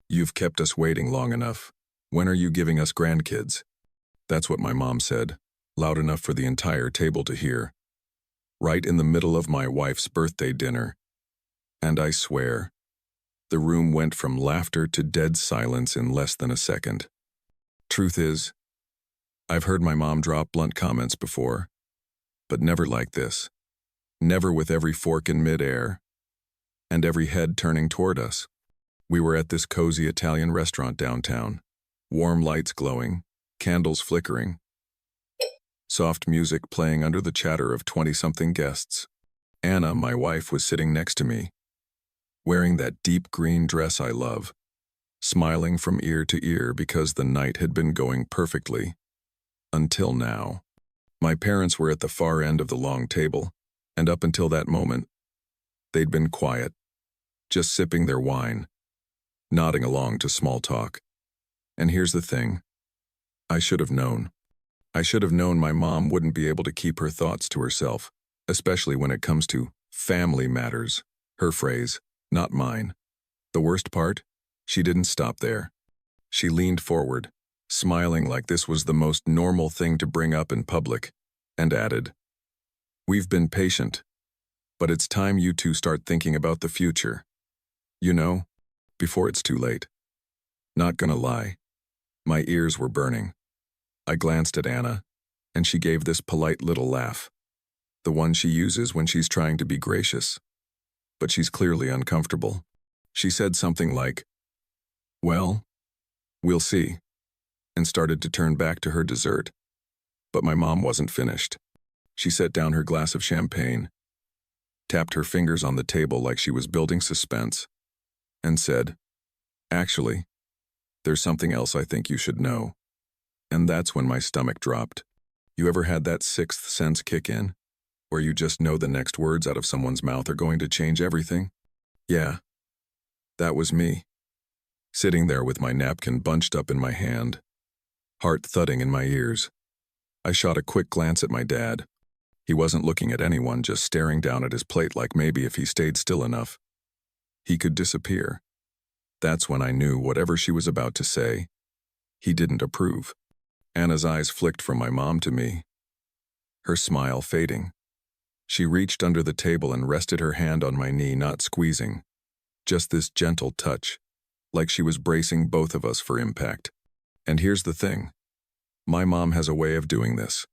"You've kept us waiting long enough. When are you giving us grandkids?" That's what my mom said, loud enough for the entire table to hear, right in the middle of my wife's birthday dinner. And I swear, the room went from laughter to dead silence in less than a second. Truth is, I've heard my mom drop blunt comments before, but never like this. Never with every fork in midair, and every head turning toward us. We were at this cozy Italian restaurant downtown, warm lights glowing, candles flickering, soft music playing under the chatter of 20-something guests. Anna, my wife, was sitting next to me, wearing that deep green dress I love, smiling from ear to ear because the night had been going perfectly. Until now. My parents were at the far end of the long table, and up until that moment, they'd been quiet, just sipping their wine, nodding along to small talk. And here's the thing. I should have known. I should have known my mom wouldn't be able to keep her thoughts to herself, especially when it comes to family matters. Her phrase, not mine. The worst part? She didn't stop there. She leaned forward, smiling like this was the most normal thing to bring up in public, and added, "We've been patient, but it's time you two start thinking about the future. You know, before it's too late." Not gonna lie, my ears were burning. I glanced at Anna, and she gave this polite little laugh, the one she uses when she's trying to be gracious. But she's clearly uncomfortable. She said something like, "Well, we'll see," and started to turn back to her dessert. But my mom wasn't finished. She set down her glass of champagne, tapped her fingers on the table like she was building suspense, and said, "Actually, there's something else I think you should know." And that's when my stomach dropped. You ever had that sixth sense kick in, where you just know the next words out of someone's mouth are going to change everything? Yeah, that was me. Sitting there with my napkin bunched up in my hand, heart thudding in my ears. I shot a quick glance at my dad. He wasn't looking at anyone, just staring down at his plate like maybe if he stayed still enough, he could disappear. That's when I knew whatever she was about to say, he didn't approve. Anna's eyes flicked from my mom to me, her smile fading. She reached under the table and rested her hand on my knee, not squeezing, just this gentle touch, like she was bracing both of us for impact. And here's the thing. My mom has a way of doing this.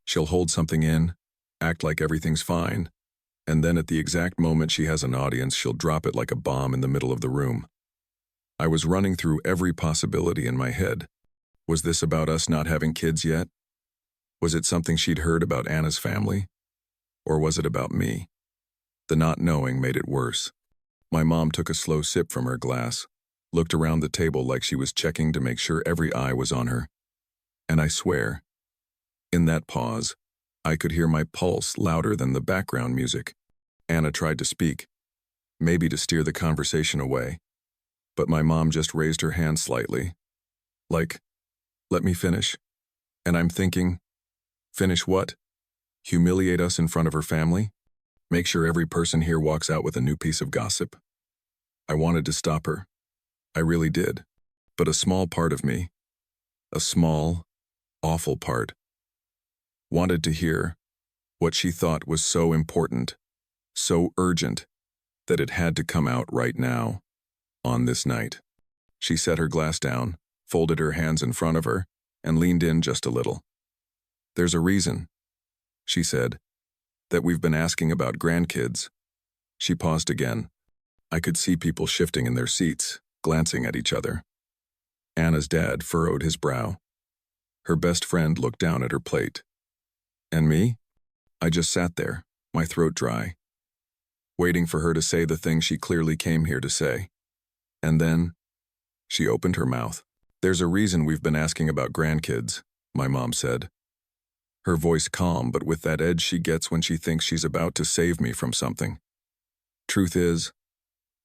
She'll hold something in, act like everything's fine, and then at the exact moment she has an audience, she'll drop it like a bomb in the middle of the room. I was running through every possibility in my head. Was this about us not having kids yet? Was it something she'd heard about Anna's family? Or was it about me? The not knowing made it worse. My mom took a slow sip from her glass, looked around the table like she was checking to make sure every eye was on her. And I swear, in that pause, I could hear my pulse louder than the background music. Anna tried to speak, maybe to steer the conversation away, but my mom just raised her hand slightly, like, "Let me finish." And I'm thinking, finish what? Humiliate us in front of her family? Make sure every person here walks out with a new piece of gossip? I wanted to stop her. I really did. But a small part of me, a small, awful part, wanted to hear what she thought was so important, so urgent, that it had to come out right now, on this night. She set her glass down, folded her hands in front of her, and leaned in just a little. "There's a reason," she said, "that we've been asking about grandkids." She paused again. I could see people shifting in their seats, glancing at each other. Anna's dad furrowed his brow. Her best friend looked down at her plate. And me? I just sat there, my throat dry, waiting for her to say the thing she clearly came here to say. And then, she opened her mouth. "There's a reason we've been asking about grandkids," my mom said. Her voice calm, but with that edge she gets when she thinks she's about to save me from something. Truth is,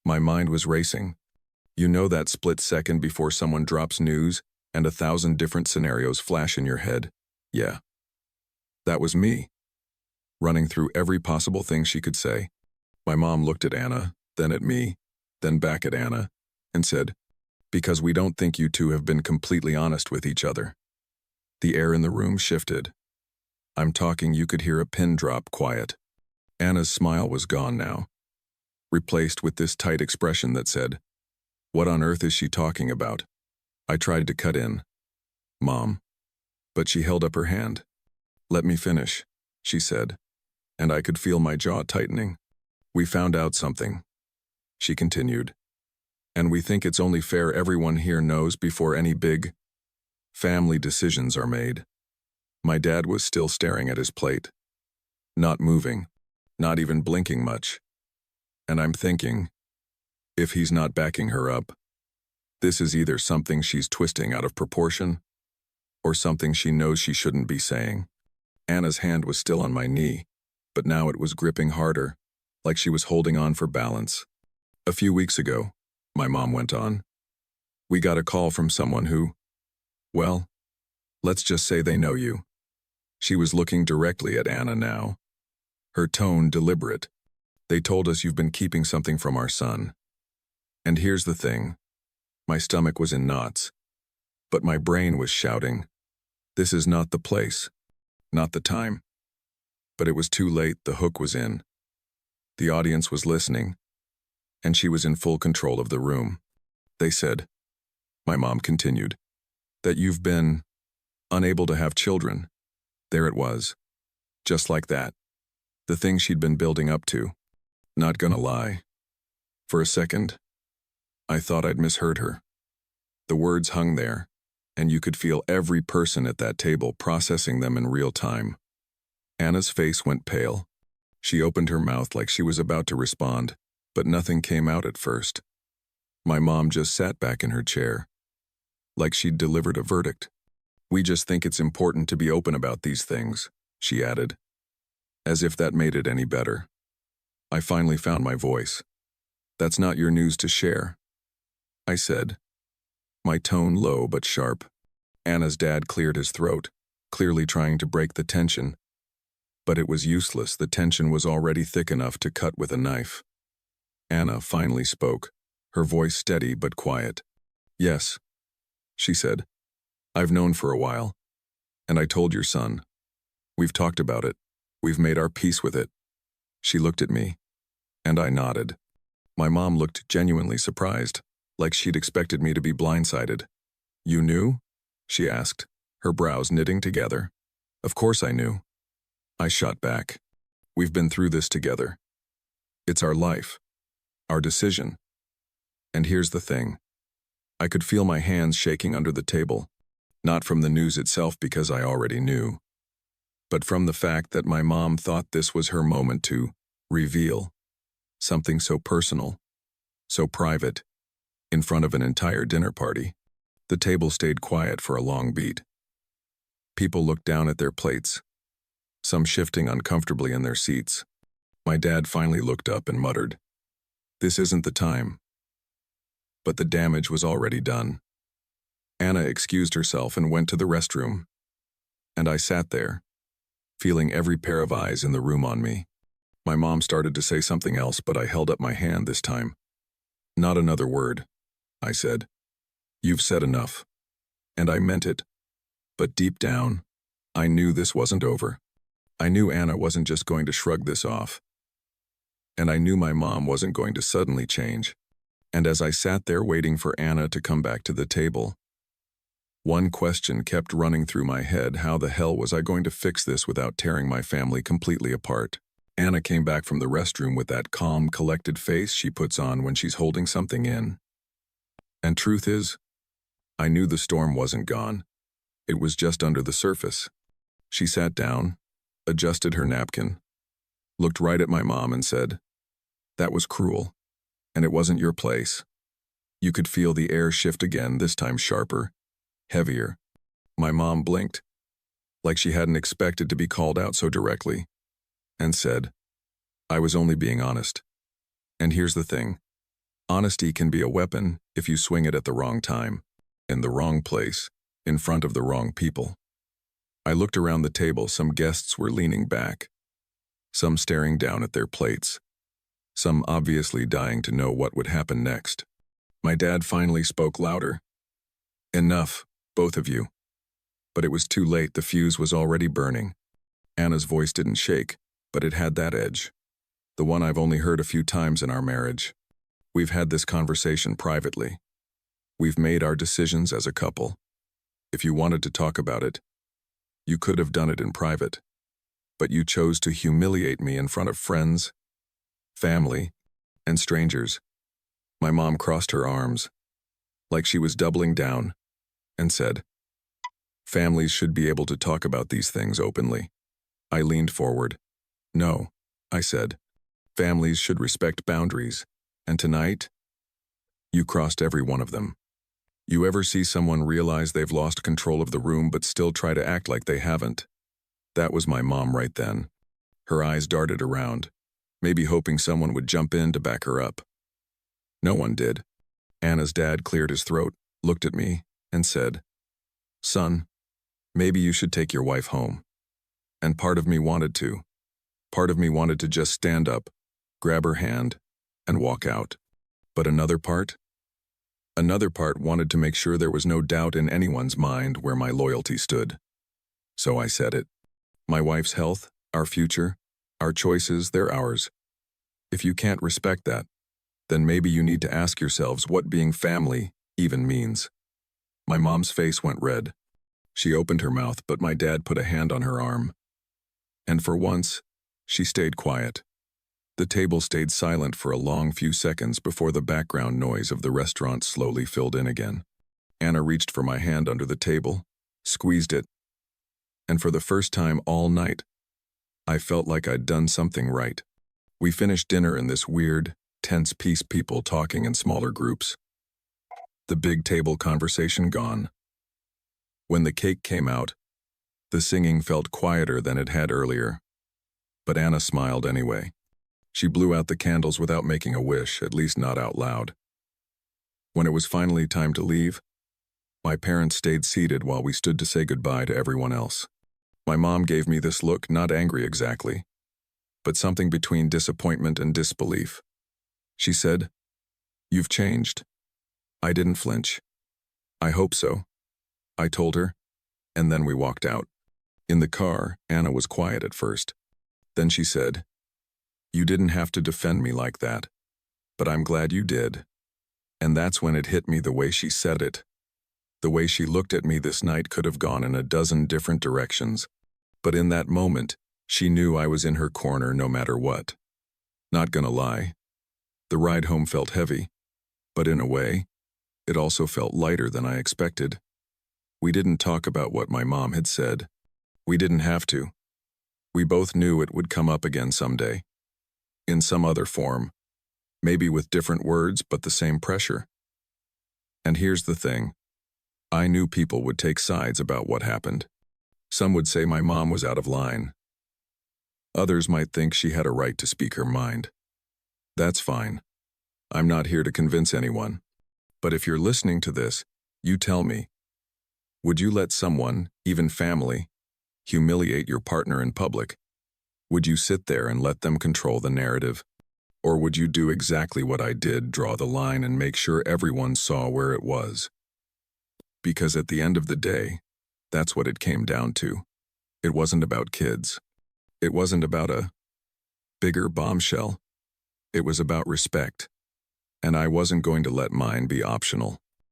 my mind was racing. You know that split second before someone drops news and 1,000 different scenarios flash in your head? Yeah. That was me, running through every possible thing she could say. My mom looked at Anna, then at me, then back at Anna, and said, Because we don't think you two have been completely honest with each other. The air in the room shifted. I'm talking, you could hear a pin drop quiet. Anna's smile was gone now, replaced with this tight expression that said, "What on earth is she talking about?" I tried to cut in. "Mom." But she held up her hand. "Let me finish," she said, and I could feel my jaw tightening. "We found out something," she continued, "and we think it's only fair everyone here knows before any big family decisions are made." My dad was still staring at his plate, not moving, not even blinking much. And I'm thinking, if he's not backing her up, this is either something she's twisting out of proportion or something she knows she shouldn't be saying. Anna's hand was still on my knee, but now it was gripping harder, like she was holding on for balance. "A few weeks ago," my mom went on, "we got a call from someone who, well, let's just say they know you." She was looking directly at Anna now, her tone deliberate. "They told us you've been keeping something from our son. And here's the thing." My stomach was in knots, but my brain was shouting, "This is not the place, not the time." But it was too late, the hook was in. The audience was listening, and she was in full control of the room. "They said," my mom continued, "that you've been unable to have children." There it was, just like that. The thing she'd been building up to. Not gonna lie. For a second, I thought I'd misheard her. The words hung there, and you could feel every person at that table processing them in real time. Anna's face went pale. She opened her mouth like she was about to respond, but nothing came out at first. My mom just sat back in her chair, like she'd delivered a verdict. "We just think it's important to be open about these things," she added, as if that made it any better. I finally found my voice. "That's not your news to share," I said, my tone low but sharp. Anna's dad cleared his throat, clearly trying to break the tension. But it was useless, the tension was already thick enough to cut with a knife. Anna finally spoke, her voice steady but quiet. "Yes," she said. "I've known for a while. And I told your son. We've talked about it. We've made our peace with it." She looked at me, and I nodded. My mom looked genuinely surprised, like she'd expected me to be blindsided. "You knew?" she asked, her brows knitting together. "Of course I knew." I shot back. "We've been through this together. It's our life, our decision. And here's the thing." I could feel my hands shaking under the table, not from the news itself because I already knew, but from the fact that my mom thought this was her moment to reveal something so personal, so private, in front of an entire dinner party. The table stayed quiet for a long beat. People looked down at their plates, some shifting uncomfortably in their seats. My dad finally looked up and muttered, "This isn't the time." But the damage was already done. Anna excused herself and went to the restroom, and I sat there, feeling every pair of eyes in the room on me. My mom started to say something else, but I held up my hand this time. "Not another word," I said. "You've said enough." And I meant it. But deep down, I knew this wasn't over. I knew Anna wasn't just going to shrug this off. And I knew my mom wasn't going to suddenly change. And as I sat there waiting for Anna to come back to the table, one question kept running through my head: how the hell was I going to fix this without tearing my family completely apart? Anna came back from the restroom with that calm, collected face she puts on when she's holding something in. And truth is, I knew the storm wasn't gone. It was just under the surface. She sat down, adjusted her napkin, looked right at my mom and said, "That was cruel, and it wasn't your place." You could feel the air shift again, this time sharper, heavier. My mom blinked, like she hadn't expected to be called out so directly, and said, "I was only being honest. And here's the thing. Honesty can be a weapon if you swing it at the wrong time, in the wrong place, in front of the wrong people." I looked around the table. Some guests were leaning back, some staring down at their plates, some obviously dying to know what would happen next. My dad finally spoke louder. Enough, both of you. But it was too late, the fuse was already burning. Anna's voice didn't shake, but it had that edge. The one I've only heard a few times in our marriage. We've had this conversation privately. We've made our decisions as a couple. If you wanted to talk about it, you could have done it in private. But you chose to humiliate me in front of friends, family, and strangers. My mom crossed her arms, like she was doubling down, and said, "Families should be able to talk about these things openly." I leaned forward. "No," I said. "Families should respect boundaries, and tonight, you crossed every one of them." You ever see someone realize they've lost control of the room but still try to act like they haven't? That was my mom right then. Her eyes darted around, maybe hoping someone would jump in to back her up. No one did. Anna's dad cleared his throat, looked at me, and said, "Son, maybe you should take your wife home." And part of me wanted to. Part of me wanted to just stand up, grab her hand, and walk out. But another part wanted to make sure there was no doubt in anyone's mind where my loyalty stood. So I said it. My wife's health, our future, our choices, they're ours. If you can't respect that, then maybe you need to ask yourselves what being family even means. My mom's face went red. She opened her mouth, but my dad put a hand on her arm. And for once, she stayed quiet. The table stayed silent for a long few seconds before the background noise of the restaurant slowly filled in again. Anna reached for my hand under the table, squeezed it, and for the first time all night, I felt like I'd done something right. We finished dinner in this weird, tense piece, people talking in smaller groups. The big table conversation gone. When the cake came out, the singing felt quieter than it had earlier. But Anna smiled anyway. She blew out the candles without making a wish, at least not out loud. When it was finally time to leave, my parents stayed seated while we stood to say goodbye to everyone else. My mom gave me this look, not angry exactly, but something between disappointment and disbelief. She said, "You've changed." I didn't flinch. "I hope so," I told her, and then we walked out. In the car, Anna was quiet at first. Then she said, "You didn't have to defend me like that, but I'm glad you did." And that's when it hit me, the way she said it. The way she looked at me this night could have gone in a dozen different directions. But in that moment, she knew I was in her corner no matter what. Not gonna lie, the ride home felt heavy, but in a way, it also felt lighter than I expected. We didn't talk about what my mom had said. We didn't have to. We both knew it would come up again someday. In some other form. Maybe with different words, but the same pressure. And here's the thing. I knew people would take sides about what happened. Some would say my mom was out of line. Others might think she had a right to speak her mind. That's fine. I'm not here to convince anyone. But if you're listening to this, you tell me. Would you let someone, even family, humiliate your partner in public? Would you sit there and let them control the narrative? Or would you do exactly what I did, draw the line and make sure everyone saw where it was? Because at the end of the day, that's what it came down to. It wasn't about kids. It wasn't about a bigger bombshell. It was about respect. And I wasn't going to let mine be optional.